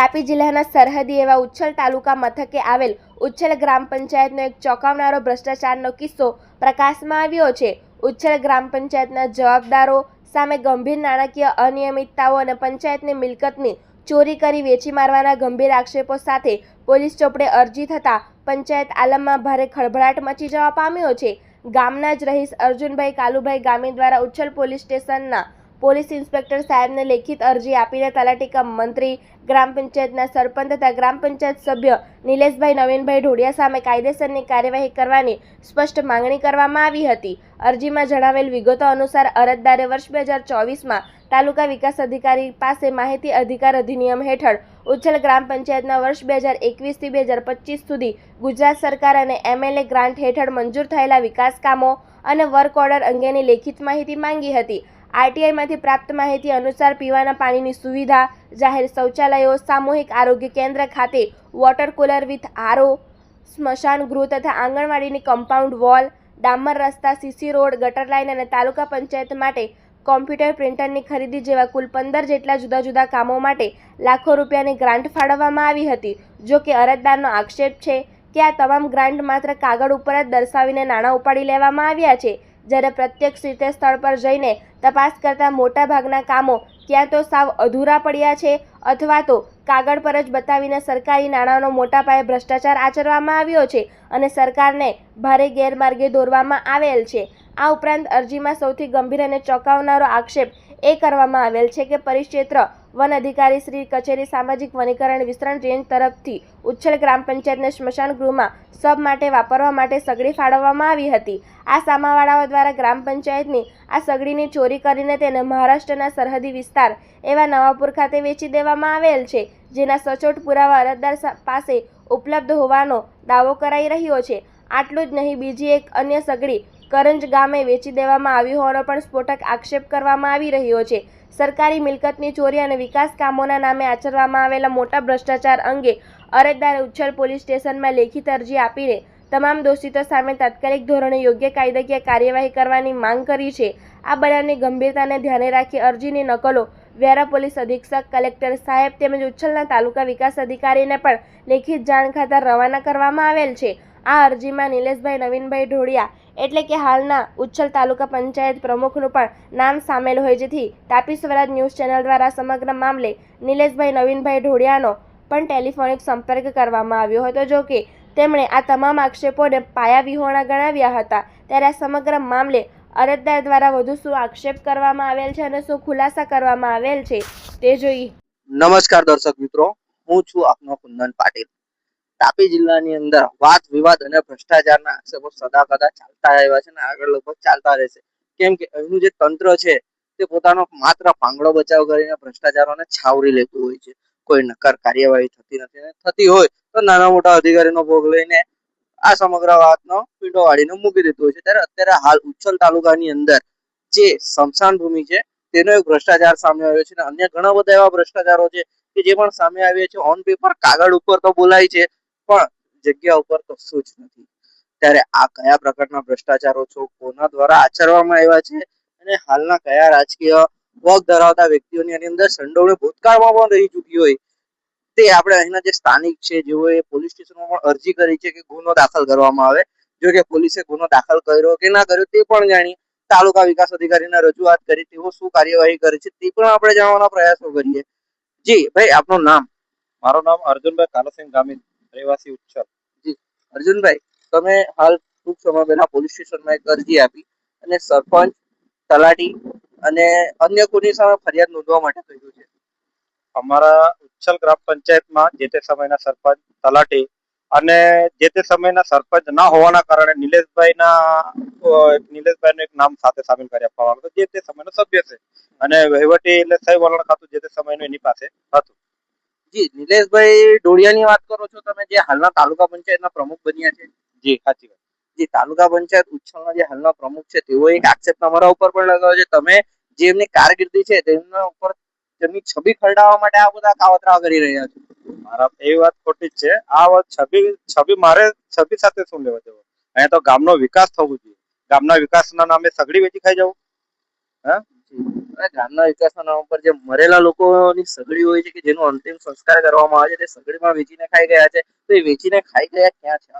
તાપી જિલ્લાના સરહદી એવા ઉચ્છલ તાલુકા મથકે આવેલ ઉચ્છલ ગ્રામ પંચાયતનો એક ચોંકાવનારો ભ્રષ્ટાચારનો કિસ્સો પ્રકાશમાં આવ્યો છે. ઉચ્છલ ગ્રામ પંચાયતના જવાબદારો સામે ગંભીર નાણાકીય અનિયમિતતાઓ અને પંચાયતની મિલકતની ચોરી કરી વેચી મારવાના ગંભીર આક્ષેપો સાથે પોલીસ ચોપડે અરજી થતાં પંચાયત આલમમાં ભારે ખળભળાટ મચી જવા પામ્યો છે. ગામના જ રહીશ અર્જુનભાઈ કાલુભાઈ ગામી દ્વારા ઉચ્છલ પોલીસ સ્ટેશનના પોલીસ ઇન્સ્પેક્ટર સાહેબને લેખિત અરજી આપીને તલાટી કમ મંત્રી, ગ્રામ પંચાયતના સરપંચ તથા ગ્રામ પંચાયત સભ્ય નિલેશભાઈ નવીનભાઈ ઢોડિયા સામે કાયદેસરની કાર્યવાહી કરવાની સ્પષ્ટ માંગણી કરવામાં આવી હતી. અરજીમાં જણાવેલ વિગતો અનુસાર અરજદારે વર્ષ 2024માં તાલુકા વિકાસ અધિકારી પાસે માહિતી અધિકાર અધિનિયમ હેઠળ ઉચ્છલ ગ્રામ પંચાયતના વર્ષ 2021 થી 2025 સુધી ગુજરાત સરકાર અને MLA ગ્રાન્ટ હેઠળ મંજૂર થયેલા વિકાસ કામો અને વર્ક ઓર્ડર અંગેની લેખિત માહિતી માંગી હતી. RTIમાંથી પ્રાપ્ત માહિતી અનુસાર પીવાના પાણીની સુવિધા, જાહેર શૌચાલયો, સામૂહિક આરોગ્ય કેન્દ્ર ખાતે વોટર કુલર વિથ RO, સ્મશાન ગૃહ તથા આંગણવાડીની કમ્પાઉન્ડ વોલ, ડામર રસ્તા, CC રોડ, ગટર લાઇન અને તાલુકા પંચાયત માટે કોમ્પ્યુટર પ્રિન્ટરની ખરીદી જેવા કુલ 15 જેટલા જુદા જુદા કામો માટે લાખો રૂપિયાની ગ્રાન્ટ ફાળવવામાં આવી હતી. જો કે અરજદારનો આક્ષેપ છે કે આ તમામ ગ્રાન્ટ માત્ર કાગળ ઉપર જ દર્શાવીને નાણાં ઉપાડી લેવામાં આવ્યા છે, જ્યારે પ્રત્યક્ષ રીતે સ્થળ પર જઈને તપાસ કરતા મોટા ભાગના કામો ક્યાં તો સાવ અધૂરા પડ્યા છે અથવા તો કાગળ પર જ બતાવીને સરકારી નાણાંનો મોટા પાયે ભ્રષ્ટાચાર આચરવામાં આવ્યો છે અને સરકારને ભારે ગેરમાર્ગે દોરવામાં આવેલ છે. આ ઉપરાંત અરજીમાં સૌથી ગંભીર અને ચોંકાવનારો આક્ષેપ એ કરવામાં આવેલ છે કે પરિક્ષેત્ર વન અધિકારી શ્રી કચેરી સામાજિક વનીકરણ વિસ્તરણ રેન્જ તરફથી ઉચ્છલ ગ્રામ પંચાયતને સ્મશાન ગૃહમાં સબ માટે વાપરવા માટે સગડી ફાળવવામાં આવી હતી. આ સામાવાળાઓ દ્વારા ગ્રામ પંચાયતની આ સગડીની ચોરી કરીને તેને મહારાષ્ટ્રના સરહદી વિસ્તાર એવા નવાપુર ખાતે વેચી દેવામાં આવેલ છે, જેના સચોટ પુરાવા અરજદાર પાસે ઉપલબ્ધ હોવાનો દાવો કરાઈ રહ્યો છે. આટલું જ નહીં, બીજી એક અન્ય સગડી કરંજ ગામે વેચી દેવામાં આવી હોવાનો પણ સ્ફોટક આક્ષેપ કરવામાં આવી રહ્યો છે. સરકારી મિલકતની ચોરી અને વિકાસ કામોના નામે આચરવામાં આવેલા મોટા ભ્રષ્ટાચાર અંગે અરજદારે ઉચ્છલ પોલીસ સ્ટેશનમાં લેખિત અરજી આપીને તમામ દોષિતો સામે તાત્કાલિક ધોરણે યોગ્ય કાયદાકીય કાર્યવાહી કરવાની માંગ કરી છે. આ બનાવની ગંભીરતાને ધ્યાને રાખી અરજીની નકલો વ્યારા પોલીસ અધિક્ષક, કલેક્ટર સાહેબ તેમજ ઉચ્છલના તાલુકા વિકાસ અધિકારીને પણ લેખિત જાણ ખાતર રવાના કરવામાં આવેલ છે. આ અરજીમાં નિલેશભાઈ નવીનભાઈ ઢોડિયા એટલે કે હાલના ઉચ્છલ તાલુકા પંચાયત પ્રમુખનું પણ નામ સામેલ હોય, જેથી તાપી સ્વરાજ ન્યૂઝ ચેનલ દ્વારા સમગ્ર મામલે નિલેશભાઈ નવીનભાઈ ઢોડિયાનો પણ ટેલિફોનિક સંપર્ક કરવામાં આવ્યો હતો. જો કે તેમણે આ તમામ આક્ષેપોને પાયાવિહોણા ગણાવ્યા હતા. ત્યારે આ સમગ્ર મામલે અરજદાર દ્વારા વધુ શું આક્ષેપ કરવામાં આવેલ છે અને શું ખુલાસા કરવામાં આવેલ છે તે જોઈએ. નમસ્કાર દર્શક મિત્રો, હું છું આપનો કુંદન પાટીલ. તાપી જિલ્લાની અંદર વાદ વિવાદ અને ભ્રષ્ટાચારના આક્ષેપો સદાકદા ચાલતા આવ્યા છે અને આગળ લગભગ ચાલતા રહેશે. કેમ કે અહીંનું જે તંત્ર છે તે પોતાનો માત્ર પાંગડો બચાવ કરીને ભ્રષ્ટાચારોને છાવરી લેતું હોય છે. કોઈ નક્કર કાર્યવાહી થતી નથી, અને થતી હોય તો નાના મોટા અધિકારીનો ભોગ લઈને આ સમગ્ર વાતનો પીંડો વાળીને મૂકી દેતું હોય છે. ત્યારે અત્યારે હાલ ઉચ્છલ તાલુકાની અંદર જે સ્મશાન ભૂમિ છે તેનો એક ભ્રષ્ટાચાર સામે આવ્યો છે અને અન્ય ઘણા બધા એવા ભ્રષ્ટાચારો છે કે જે પણ સામે આવ્યા છે. ઓન પેપર કાગળ ઉપર તો બોલાય છે પણ જગ્યા ઉપર કશું જ નથી. ત્યારે આ કયા પ્રકારના ભ્રષ્ટાચારો છો, કોના દ્વારા આચરવામાં આવ્યા છે અને હાલના કયા રાજકીય વગ ધરાવતા વ્યક્તિઓની આની અંદર સંડોવણી ભૂતકાળમાં પણ રહી ચૂકી હોય તે આપણે અહીંના જે સ્થાનિક છે જેઓએ પોલીસ સ્ટેશનમાં પણ અરજી કરી છે કે ગુનો દાખલ કરવામાં આવે. જો કે પોલીસે ગુનો દાખલ કર્યો કે ના કર્યો તે પણ જાણી, તાલુકા વિકાસ અધિકારીને રજૂઆત કરી, તેઓ શું કાર્યવાહી કરે છે તે પણ આપણે જાણવાના પ્રયાસો કરીએ. જી ભાઈ, આપનું નામ? મારું નામ અર્જુનભાઈ કાલુસિંહ ગામી, રહેવાસી ઉચ્છલ. જી અર્જુનભાઈ, તમે હાલ ટૂંક સમય પહેલા પોલીસ સ્ટેશનમાં એક અરજી આપી અને સરપંચ, તલાટી અને અન્ય કોની સામે ફરિયાદ નોંધવા માટે કહ્યું છે? અમારા ઉચ્છલ ગ્રામ પંચાયતમાં જે તે સમયના સરપંચ, તલાટી અને જે તે સમયના સરપંચ ના હોવાના કારણે નિલેશભાઈનું એક નામ સાથે સામેલ કરી આપવામાં આવ્યું, જે તે સમયનો સભ્ય છે અને વહીવટી એટલે સહી વલણ ખાતું જે તે સમયનું એની પાસે હતું. જી, નિલેશભાઈ ઢોડિયાની વાત કરો છો તમે, જે હાલના તાલુકા પંચાયતના પ્રમુખ બન્યા છે? જી, સાચી વાત. જે તાલુકા પંચાયત ઉચ્છલના જે હાલના પ્રમુખ છે તેઓ એક આક્ષેપ તમારા ઉપર પણ લગાવ્યો છે, તમે જે એમની કારકિર્દી છે તેમના ઉપર તેમની છબી ખરડાવવા માટે આ બધા કાવતરા કરી રહ્યા છો. મારા એ વાત ખોટી જ છે. આ વાત છબી મારે છબી સાથે શું લેવા જવું? અહીંયા તો ગામનો વિકાસ થવો જોઈએ. ગામના વિકાસના નામે સગડી વેચી ખાઈ જવું? હવે ગામના વિકાસના નામ પર જે મરેલા લોકોની સગડી હોય છે કે જેનો અંતિમ સંસ્કાર કરવામાં આવે છે તે સગડીમાં વેચીને ખાઈ ગયા છે. તો એ વેચીને ખાઈ ગયા ક્યાં છે?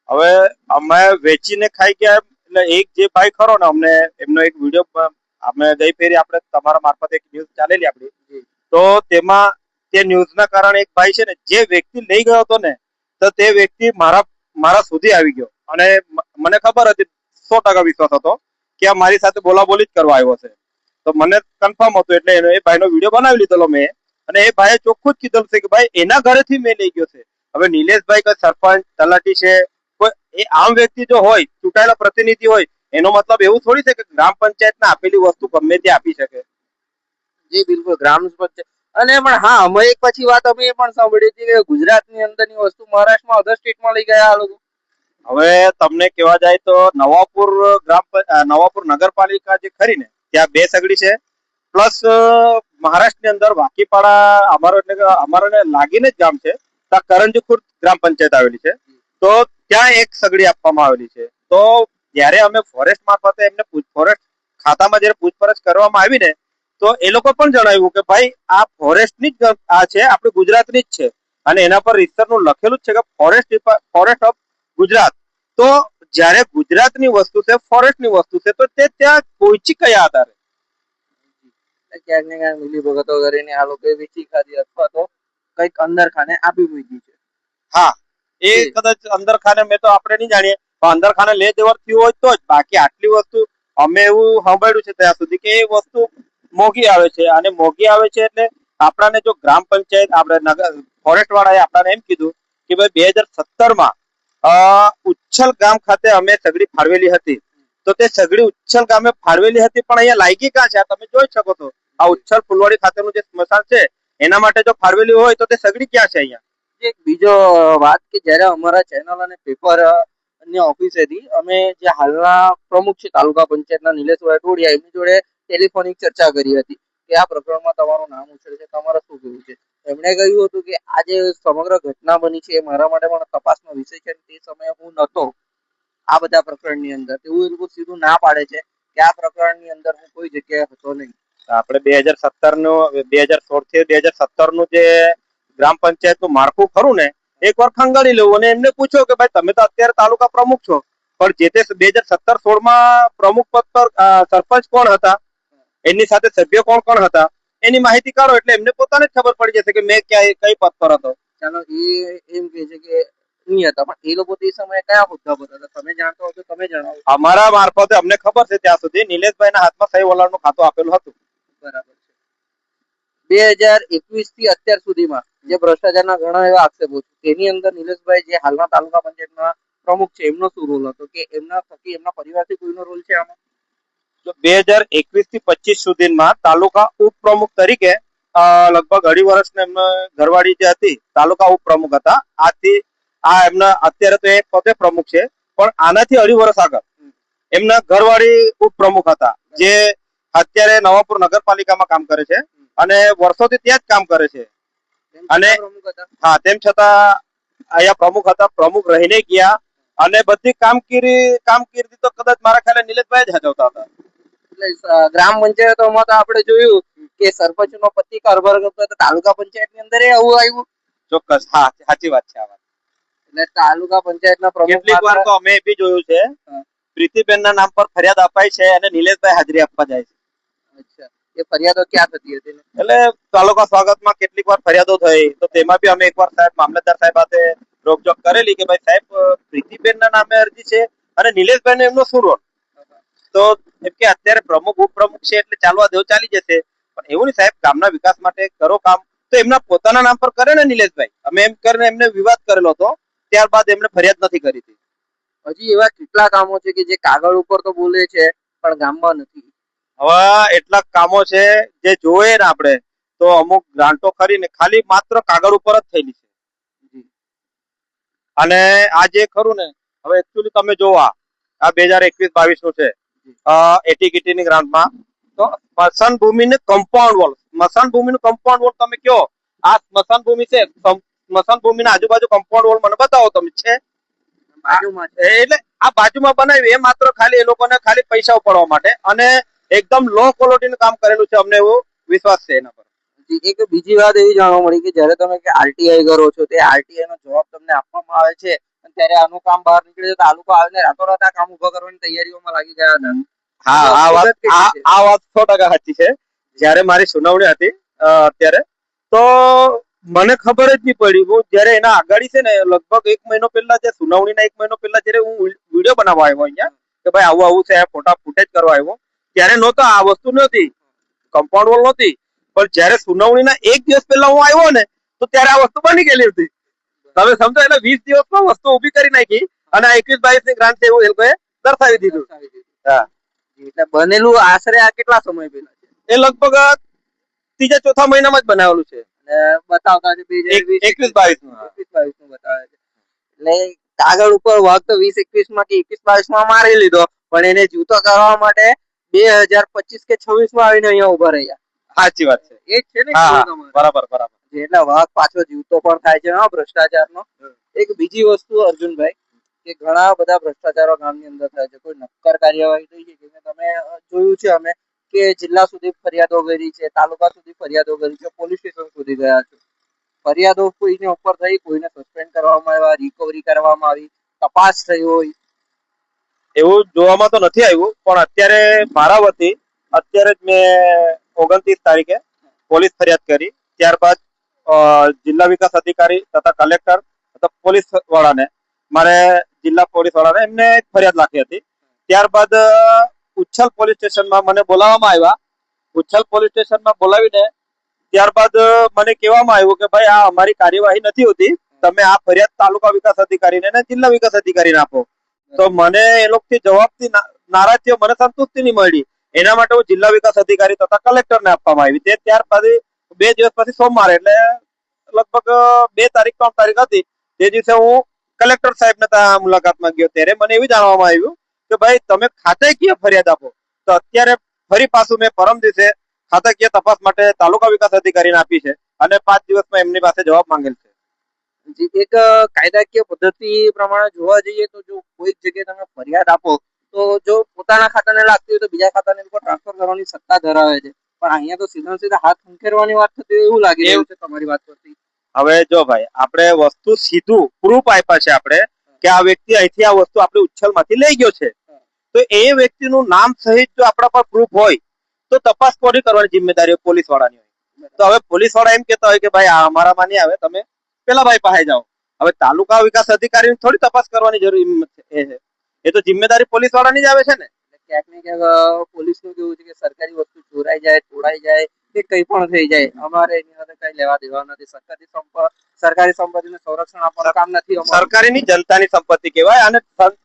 હવે અમે વેચીને ખાઈ ગયા એટલે એક જે ભાઈ ખરો ને અમને એમનો એક વિડીયો અમે ગઈ ફેરી આપણે તમારા મારફતે એક ન્યૂઝ ચાલેલી આપણી, તો તેમાં તે ન્યૂઝના કારણે એક ભાઈ છે ને જે વ્યક્તિ લઈ ગયો હતો ને તો તે વ્યક્તિ મારા સુધી આવી ગયો અને મને ખબર હતી 100% વિશ્વાસ હતો કે આ મારી સાથે બોલાબોલી જ કરવા આવ્યો છે. તો મને કન્ફર્મ હતું એટલે એ ભાઈનો વિડીયો બનાવી લીધેલો મેં અને એ ભાઈએ ચોખ્ખું જ કીધેલું છે કે ભાઈ એના ઘરેથી મેં લઈ ગયો છે. હવે નિલેશભાઈ કોઈ સરપંચ તલાટી છે, કોઈ એ આમ વ્યક્તિ જો હોય, ચૂંટાયેલા પ્રતિનિધિ હોય, એનો મતલબ એવું થોડી છે કે ગ્રામ પંચાયતને આપેલી વસ્તુ ગમે તે આપી શકે. જી બિલકુલ, ગ્રામ પંચાયત. અને પણ હા, અમે એક પછી વાત અમે એ પણ સાંભળી હતી કે ગુજરાતની અંદરની વસ્તુ મહારાષ્ટ્રમાં અધર સ્ટેટમાં લઈ ગયા આ લોકો. હવે તમને કહેવા જાય તો નવાપુર નગરપાલિકા જે ખરી ને ત્યાં 2 સગડી છે, પ્લસ મહારાષ્ટ્રની અંદર વાકીપાડા અમારે લાગીને જ ગામ છે, ત્યાં કરંજી ખુર્દ ગ્રામ પંચાયત આવેલી છે. તો ત્યાં એક સગડી આપવામાં આવેલી છે. તો જયારે અમે ફોરેસ્ટ મારફતે એમને ફોરેસ્ટ ખાતામાં જયારે પૂછપરછ કરવામાં આવી ને તો એ લોકો પણ જણાવ્યું કે ભાઈ આ ફોરેસ્ટની જ આ છે, આપણી ગુજરાતની જ છે અને એના પર રિસર્ચનું લખેલું જ છે કે ફોરેસ્ટ ઓફ ગુજરાત. તો જયારે ગુજરાતની વસ્તુ છે, ફોરેસ્ટની વસ્તુ છે, તો તે ત્યાં પહોંચી કયા આધારે? ક્યાંક ને ક્યાંક મિલીભગતો કરીને આ લોકોએ વેચી ખાધી અથવા તો કઈક અંદર ખાને આપી મૂકી છે. હા, એ કદાચ અંદર ખાને મેં તો આપણે નહીં જાણીએ, પણ અંદર ખાને લે દેવડ થયું હોય તો જ. બાકી આટલી વસ્તુ અમે એવું સાંભળ્યું છે ત્યાં સુધી કે એ વસ્તુ મોંઘી આવે છે અને મોંઘી આવે છે એટલે આપણાને જો ગ્રામ પંચાયત આપણે ફોરેસ્ટ વાળાએ આપણાને એમ કીધું કે ભાઈ 2017માં ઉચ્છલ ગામ ખાતે અમે સગડી ફાળવેલી હતી. તો તે સગડી ઉચ્છલ ગામે ફાળવેલી હતી પણ અહીંયા લાયકી ક્યાં છે? તમે જોઈ શકો છો આ ઉચ્છલ ફુલવાડી ખાતેનું જે સ્મશાન છે એના માટે જો ફાળવેલી હોય તો તે સગડી ક્યાં છે અહીંયા? એક બીજો વાત કે જ્યારે અમારા ચેનલ અને પેપર ની ઓફિસેથી અમે જે હાલના પ્રમુખ છે તાલુકા પંચાયતના નિલેશભાઈ ટોડિયા, એમની જોડે ટેલિફોનિક ચર્ચા કરી હતી કે આ પ્રકરણમાં તમારું નામ ઉછળે છે, તમારે શું કહેવું છે? એમણે કહ્યું હતું કે આ જે સમગ્ર ઘટના બની છે એ મારા માટે પણ તપાસનો વિષય છે. તે સમયે હું નહોતો આ બધા પ્રકરણની અંદર. એવું એ લોકો સીધું ના પાડે છે કે આ પ્રકરણની અંદર હું કોઈ જગ્યાએ હતો નહીં. આપણે 2016 થી 2017 નું જે ગ્રામ પંચાયતનું માળખું ખરું ને એકવાર ખંગાળી લેવું અને એમને પૂછો કે ભાઈ તમે તો અત્યારે તાલુકા પ્રમુખ છો પણ જે તે 2017-16માં પ્રમુખ પદ પર સરપંચ કોણ હતા, એની સાથે સભ્ય કોણ કોણ હતા, એની માહિતી કાઢો એટલે એમને પોતાને જ ખબર પડી જશે કે મેં કઈ પદ પર હતો. ચાલો, એ એમ કે છે કે નહીં હતા, પણ એ લોકો તે સમયે કયા હોદ્દા પર હતા તમે જાણતો હો તો તમે જણાવો. અમારા મારફતે અમને ખબર છે ત્યાં સુધી નિલેશભાઈના હાથમાં સહી વલાણનું ખાતું આપેલું હતું. બરાબર છે. 2021 થી અત્યાર સુધીમાં જે ભ્રષ્ટાચારના ઘણા એવા આક્ષેપો છે તેની અંદર નિલેશભાઈ જે હાલના તાલુકા પંચાયતના પ્રમુખ છે એમનો શું રોલ હતો કે એમના થકી એમના પરિવારથી કોઈનો રોલ છે આમાં? તો 2021 થી 25 સુધીમાં તાલુકા ઉપપ્રમુખ તરીકે લગભગ 2.5 વર્ષને એમને ઘરવાળી જે હતી તાલુકા ઉપપ્રમુખ હતા. આ એમના અત્યારે તો એક પદે પ્રમુખ છે પણ આનાથી 2.5 વર્ષ આગળ એમના ઘરવાળી ઉપપ્રમુખ હતા જે અત્યારે નવાપુર નગરપાલિકામાં કામ કરે છે અને વર્ષોથી ત્યાં જ કામ કરે છે. અને હા, તેમ છતાં અહીંયા પ્રમુખ હતા, પ્રમુખ રહીને ગયા અને બધી કામગીરી તો કદાચ મારા ખ્યાલે નિલેશભાઈ જ હજવતા હતા. એટલે ગ્રામ પંચાયતોમાં તો આપણે જોયું કે સરપંચનો પતિ કારભાર કરતો હતો, તાલુકા પંચાયતની અંદર આવું આવ્યું. ચોક્કસ, હા, સાચી વાત છે આ વાત. એટલે તાલુકા પંચાયતના પ્રમુખ કેટલીક વાર તો અમે બી જોયું છે પ્રીતિબેનના નામ પર ફરિયાદ અપાય છે અને નિલેશભાઈ હાજરી આપવા જાય છે. અચ્છા, એ ફરિયાદો ક્યાં થતી હતી? એટલે તાલુકા સ્વાગતમાં કેટલીક વાર ફરિયાદો થઈ તો તેમાં બી અમે એકવાર સાહેબ મામલતદાર સાહેબ સાથે રોકજોક કરેલી કે ભાઈ સાહેબ પ્રીતિબેનના નામે અરજી છે અને નિલેશભાઈનો એમનો શું રોલ? તો એમ કે અત્યારે પ્રમુખ ઉપપ્રમુખ છે એટલે ચાલવા દેવો, ચાલી જશે. પણ એવું નહીં સાહેબ, ગામના વિકાસ માટે કરો કામ તો એમના પોતાના નામ પર કરે ને નિલેશભાઈ. અમે એમ કરીને એમને વિવાદ કરેલો હતો, ત્યારબાદ એમને ફરિયાદ નથી કરી હતી. હજી એવા કેટલા કામો છે કે જે કાગળ ઉપર તો બોલે છે પણ ગામમાં નથી? હવે એટલા કામો છે જે જોયે ને આપણે તો અમુક ગ્રાન્ટો કરીને ખાલી માત્ર કાગળ ઉપર જ થયેલી છે. અને આ જે ખરું ને હવે એકચ્યુઅલી તમે જોવો આ 2021-22 નું છે એટીગીટીની ગ્રાન્ટમાં તો સ્મશાન ભૂમિનું કમ્પાઉન્ડ વોલ તમે કયો આ સ્મશાન ભૂમિ છે, સ્મશાન ભૂમિના આજુબાજુ કમ્પાઉન્ડ વોલ મને બતાવો તમે. છે બાજુમાં, એટલે આ બાજુમાં બનાવી એ માત્ર ખાલી એ લોકોને ખાલી પૈસા ઉપાડવા માટે અને એકદમ લો ક્વોલિટીનું કામ કરેલું છે, અમને એવો વિશ્વાસ છે એના પર. એક બીજી વાત એવી જાણવા મળી કે જ્યારે તમે કે આરટીઆઈ કરો છો તે આરટીઆઈ નો જવાબ તમને આપવામાં આવે છે અને ત્યારે આનું કામ બહાર નીકળે છે તો આ લોકો આવીને રાતોરાત આ કામ ઉભા કરવાની તૈયારીઓમાં લાગી ગયા હતા. હા, આ વાત 100% સાચી છે. જ્યારે મારી સુનાવણી હતી અત્યારે, તો મને ખબર જ નહીં પડી. હું જ્યારે એના આગાડી છે ને લગભગ 1 મહિનો પહેલા, જે સુનાવણીના 1 મહિનો પહેલા જ્યારે હું વિડીયો બનાવવા આવ્યો અહીંયા કે ભાઈ આવું આવું છે, ફોટા ફૂટેજ કરવા આવ્યો, ત્યારે નહોતો આ વસ્તુ નહોતી, કમ્પાઉન્ડ વોલ નહોતી. પણ જ્યારે સુનાવણીના 1 દિવસ પહેલા હું આવ્યો ને તો ત્યારે આ વસ્તુ બની ગયેલી હતી. તમે સમજો, એટલે 20 દિવસમાં વસ્તુ ઊભી કરી નાખી અને 21-22 ની ગ્રાન્ટ છે એવું એ લોકોએ દર્શાવી દીધું. હા, એટલે બનેલું આશરે આ કેટલા સમય પહેલા છે? એ લગભગ 3-4 મહિનામાં જ બનાવેલું છે. અને બતાવતા છે 21-22 નું બતાવે છે. એટલે કાગળ ઉપર વખત 20-21 માં કે 21-22 માં મારી લીધો, પણ એને જૂતો કરવા માટે 2025 કે 26 માં આવીને અહીંયા ઉભા રહ્યા. સાચી વાત છે. એ જ છે ને, બરાબર. એટલે વાઘ પાછો જીવતો પણ થાય છે ભ્રષ્ટાચારનો. એક બીજી વસ્તુ અર્જુનભાઈ, કે ઘણા બધા ભ્રષ્ટાચારો ગામની અંદર થાય છે. કોઈ નક્કર કાર્યવાહી થઈ છે કે તમે જોયું છે અમે કે જિલ્લા સુધી ફરિયાદો કરી છે, તાલુકા સુધી ફરિયાદો કરી છે, પોલીસ સ્ટેશન સુધી ગયા છે. ફરિયાદો કોઈને ઉપર થઈ, કોઈને સસ્પેન્ડ કરવામાં આવ્યા, રિકવરી કરવામાં આવી, તપાસ થઈ હોય એવું જોવામાં તો નથી આવ્યું. પણ અત્યારે મારા વતી અત્યારે જ મેં 29 તારીખે પોલીસ ફરિયાદ કરી. ત્યારબાદ જિલ્લા વિકાસ અધિકારી તથા કલેક્ટર તથા પોલીસ વાળાને, મારે જિલ્લા પોલીસ વાળાને એમને ફરિયાદ રાખી હતી. ત્યારબાદ ઉચ્છલ પોલીસ સ્ટેશનમાં મને બોલાવવામાં આવ્યા. ઉચ્છલ પોલીસ સ્ટેશનમાં બોલાવીને ત્યારબાદ મને કહેવામાં આવ્યું કે ભાઈ આ અમારી કાર્યવાહી નથી હોતી, તમે આ ફરિયાદ તાલુકા વિકાસ અધિકારીને અને જિલ્લા વિકાસ અધિકારીને આપો. તો મને એ લોકોથી જવાબથી નારાજગી, મને સંતુષ્ટિ નહીં મળી. એના માટે હું જિલ્લા વિકાસ અધિકારી તથા કલેક્ટરને આપવામાં આવી. ત્યારબાદ 2 દિવસ પછી સોમવારે, એટલે લગભગ 2 તારીખ 3 તારીખ હતી, તે દિવસે હું કલેક્ટર સાહેબને ત્યાં મુલાકાતમાં ગયો. ત્યારે મને એવું જાણવામાં આવ્યું કે ભાઈ તમે ખાતાકીય ફરિયાદ આપો. તો અત્યારે ફરી પાછું મેં પરમ દિવસે ખાતાકીય તપાસ માટે તાલુકા વિકાસ અધિકારીને આપી છે અને 5 દિવસમાં એમની પાસે જવાબ માંગેલ છે. એક કાયદાકીય પદ્ધતિ પ્રમાણે જોવા જઈએ તો જો કોઈ જગ્યાએ તમે ફરિયાદ આપો તો જો પોતાના ખાતાને લાગતી હોય તો બીજા ખાતાને ટ્રાન્સફર કરવાની સત્તા ધરાવે છે. પણ અહીંયા તો સીધા હાથ ખંખેરવાની વાત થતી એવું લાગી રહ્યું છે તમારી વાત પરથી. હવે જો ભાઈ, આપણે વસ્તુ સીધું પ્રૂફ આપ્યા છે આપણે કે આ વ્યક્તિ અહીંથી આ વસ્તુ આપણે ઉચ્છલમાંથી લઈ ગયો છે, તો એ વ્યક્તિનું નામ સહિત જો આપણા પર પ્રૂફ હોય તો તપાસ કોની કરવાની જિમ્મેદારી પોલીસ વાળાની હોય. તો હવે પોલીસ વાળા એમ કહેતા હોય કે ભાઈ આ અમારામાં નહીં આવે, તમે પેલા ભાઈ પાસે જાઓ. હવે તાલુકા વિકાસ અધિકારી થોડી તપાસ કરવાની જરૂર છે, એ તો જિમ્મેદારી પોલીસ વાળાની જ આવે છે ને. ક્યાંક ને ક્યાંક પોલીસ નું કેવું છે કે સરકારી વસ્તુ ચોરાઈ જાય, તોડાઈ જાય કે કઈ પણ થઈ જાય, અમારે એની સાથે કઈ લેવા દેવા નથી. સરકારી સંપત્તિને સંરક્ષણ આપવાનું કામ નથી. સરકારીની જનતાની સંપત્તિ કહેવાય અને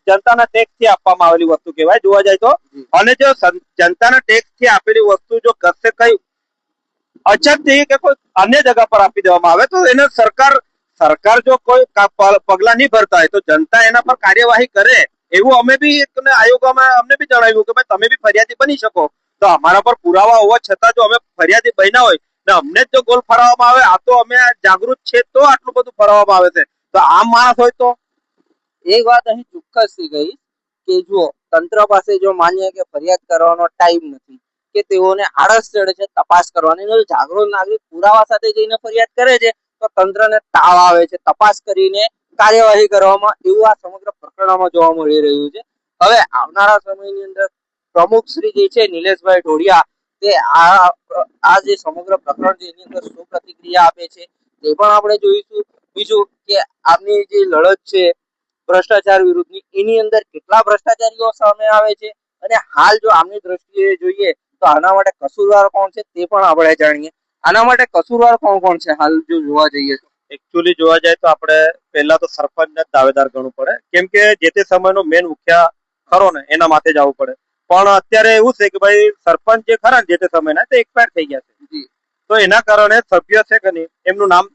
જનતાના ટેક્સ થી આપવામાં આવેલી વસ્તુ કહેવાય જોવા જાય તો. અને જો જનતાના ટેક્સ થી આપેલી વસ્તુ જો કશે કઈ અછતથી કે કોઈ અન્ય જગ્યા પર આપી દેવામાં આવે તો એને સરકાર જો કોઈ પગલા નહીં ભરતા હોય તો જનતા એના પર કાર્યવાહી કરે, એવું અમે બી આયોગમાં અમને બી જણાવ્યું કે ભાઈ તમે બી ફરિયાદી બની શકો. તો અમારા પર પુરાવા હોવા છતાં જો અમે ફરિયાદી બન્યા હોય ને અમને જ જો ગોલ ફરાવવામાં આવે, આ તો અમે જાગૃત છે તો આટલું બધું ફરાવવામાં આવે છે. તો આમ માણસ હોય તો એક વાત અહીં ચોક્કસ થઈ ગઈ કે જો તંત્ર પાસે જો માનીએ કે ફરિયાદ કરવાનો ટાઈમ નથી કે તેઓને આળસ ચડે છે તપાસ કરવાની, જાગૃત નાગરિક પુરાવા સાથે જઈને ફરિયાદ કરે છે તો તંત્રને તાવ આવે છે તપાસ કરીને કાર્યવાહી કરવામાં, એવું આ સમગ્ર પ્રકરણમાં જોવા મળી રહ્યું છે. હવે આવનારા સમયની અંદર પ્રમુખ શ્રી જે છે નિલેશભાઈ ઢોડિયા, તે આ જે સમગ્ર પ્રકરણ છે એની અંદર શું પ્રતિક્રિયા આપે છે તે પણ આપણે જોઈશું. બીજું કે આમની જે લડત છે ભ્રષ્ટાચાર વિરુદ્ધની, એની અંદર કેટલા ભ્રષ્ટાચારીઓ સામે આવે છે અને હાલ જો આમની દ્રષ્ટિએ જોઈએ તો આના માટે કસૂરવાર કોણ છે તે પણ આપણે જાણીએ. આના માટે કસૂરવાર કોણ કોણ છે હાલ જો જોવા જઈએ તો? એકચ્યુઅલી જોવા જાય તો આપણે પહેલા તો સરપંચને જ દાવેદાર ગણવું પડે, કેમ કે જે તે સમયનો મેન મુખ્ય ખરો ને એના માથે જ આવવું પડે. પણ અત્યારે એવું છે કે ભાઈ સરપંચ જે ખરા ને જે તે સમયના તે એક્સપાયર થઈ ગયા છે, તો એના કારણે સભ્ય છે કે નહીં એમનું નામ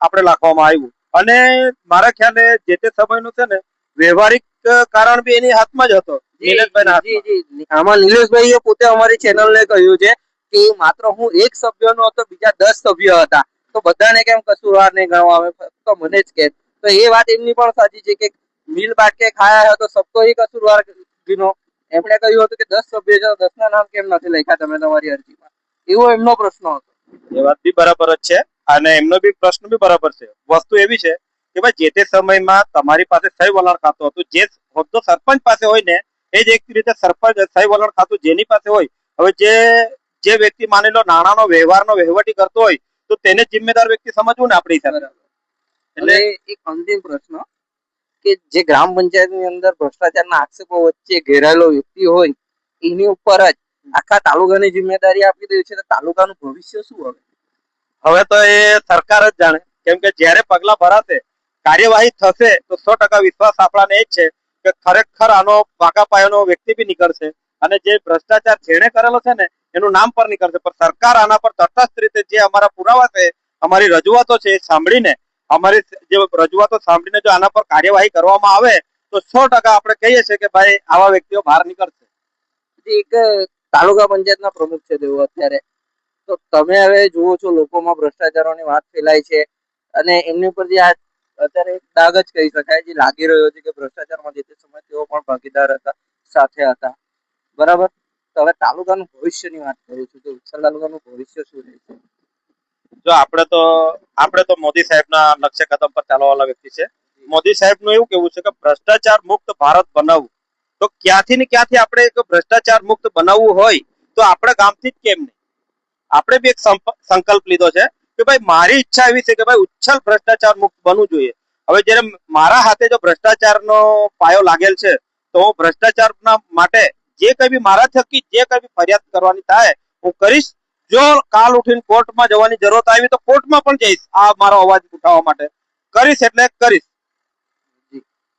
આપણે લખવામાં આવ્યું. અને મારા ખ્યાલે જે તે સમયનું છે ને વ્યવહારિક કારણ બી એની હાથમાં જ હતો, નિલેશભાઈ. આમાં નિલેશભાઈએ પોતે અમારી ચેનલને કહ્યું છે કે માત્ર હું એક સભ્યનો હતો, બીજા 10 સભ્ય હતા, તો બધાને કેમ કસૂરવાર નહીં ગણવા આવે, તો મને જ કે. તો એ વાત એમની પણ સાચી છે કે મિલ બાટ કે ખાયા હે તો સબકો ही કસૂરવાર ગીનો, એમણે કહ્યું હતું કે 10 સભ્યો છે, 10 ના નામ કેમ નથી લખ્યા તમે તમારી અરજીમાં? એવો એમનો પ્રશ્ન હતો. એ વાત બી બરાબર જ છે અને એમનો બી પ્રશ્ન બી બરાબર છે. વસ્તુ એવી છે કે ભાઈ જે તે સમયમાં તમારી પાસે સહી વલણ ખાતું હતું, જે હોદ્દો સરપંચ પાસે હોય ને એ જ એક રીતે સરપંચ સહી વલણ ખાતું જેની પાસે હોય. હવે જે વ્યક્તિ માની લો નાણાંનો વ્યવહારનો વહીવટી કરતો હોય તો તેને જિમ્મેદાર વ્યક્તિ સમજવું ને આપણી હિસાબે. એટલે એક અંતિમ પ્રશ્ન કે જે ગ્રામ પંચાયતની અંદર ભ્રષ્ટાચારના આક્ષેપો વચ્ચે ઘેરાયેલો વ્યક્તિ હોય એની ઉપર જ આખા તાલુકાની જિમ્મેદારી આપી દે છે, તો તાલુકાનું ભવિષ્ય શું હવે? હવે તો એ સરકાર જ જાણે, કેમ કે જ્યારે પગલા ભરાશે, કાર્યવાહી થશે તો 100% વિશ્વાસ આપણાને એ જ છે કે ખરેખર આનો પાકા પાયાનો વ્યક્તિ બી નીકળશે અને જે ભ્રષ્ટાચાર જેણે કરેલો છે ને એનું નામ પર નીકળશે. પણ સરકાર આના પર તટસ્થ રીતે જે અમારા પુરાવા છે, અમારી રજૂઆતો છે એ સાંભળીને, અમારી જે રજૂઆતો સાંભળીને જો આના પર કાર્યવાહી કરવામાં આવે તો 100% આપણે કહીએ છીએ કે ભાઈ આવા વ્યક્તિઓ બહાર નીકળશે. એક તાલુકા પંચાયતના પ્રમુખ છે તેઓ અત્યારે, તો તમે હવે જુઓ છો લોકોમાં ભ્રષ્ટાચારોની વાત ફેલાય છે અને એમની ઉપર જે અત્યારે એક દાગ જ કહી શકાય જે લાગી રહ્યો છે કે ભ્રષ્ટાચારમાં જે તે સમય તેઓ પણ ભાગીદાર હતા, સાથે હતા, બરાબર? તો હવે તાલુકાનું ભવિષ્યની વાત કરું છું કે ઉચ્છલ તાલુકાનું ભવિષ્ય શું રહેશે? જો આપણે તો મોદી સાહેબના નકશે કદમ પર ચાલવાવાળા વ્યક્તિ છે. મોદી સાહેબનું એવું કેવું છે કે ભ્રષ્ટાચાર મુક્ત ભારત બનાવવું. તો ક્યાંથી ને ક્યાંથી આપણે એક ભ્રષ્ટાચાર મુક્ત બનાવવું હોય તો આપણે ગામથી જ કેમ નહીં? આપણે બી એક સંકલ્પ લીધો છે કે ભાઈ મારી ઈચ્છા એવી છે કે ભાઈ ઉચ્છલ ભ્રષ્ટાચાર મુક્ત બનવું જોઈએ. હવે જ્યારે મારા હાથે જો ભ્રષ્ટાચારનો પાયો લાગેલ છે તો હું ભ્રષ્ટાચારના માટે જે કઈ બી મારા થકી જે કઈ બી ફરિયાદ કરવાની થાય હું કરીશ. જો કાલ ઉઠીને કોર્ટમાં જવાની જરૂરત આવી તો કોર્ટમાં પણ જઈશ આ મારો અવાજ ઉઠાવવા માટે. કરીશ એટલે કરીશ.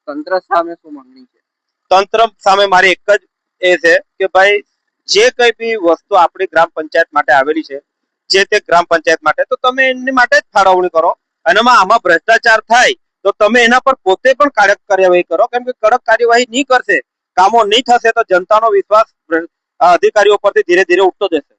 તંત્ર સામે શું માંગણી છે? તંત્ર સામે મારી એક જ એ છે કે ભાઈ જે કઈ બી વસ્તુ આપણી ગ્રામ પંચાયત માટે આવેલી છે, જે તે ગ્રામ પંચાયત માટે, તો તમે એની માટે જ ફાળવણી કરો. અને આમાં ભ્રષ્ટાચાર થાય તો તમે એના પર પોતે પણ કડક કાર્યવાહી કરો, કેમ કે કડક કાર્યવાહી નહીં કરશે, કામો નહીં થશે તો જનતાનો વિશ્વાસ અધિકારીઓ પરથી ધીરે ધીરે ઉઠતો જશે.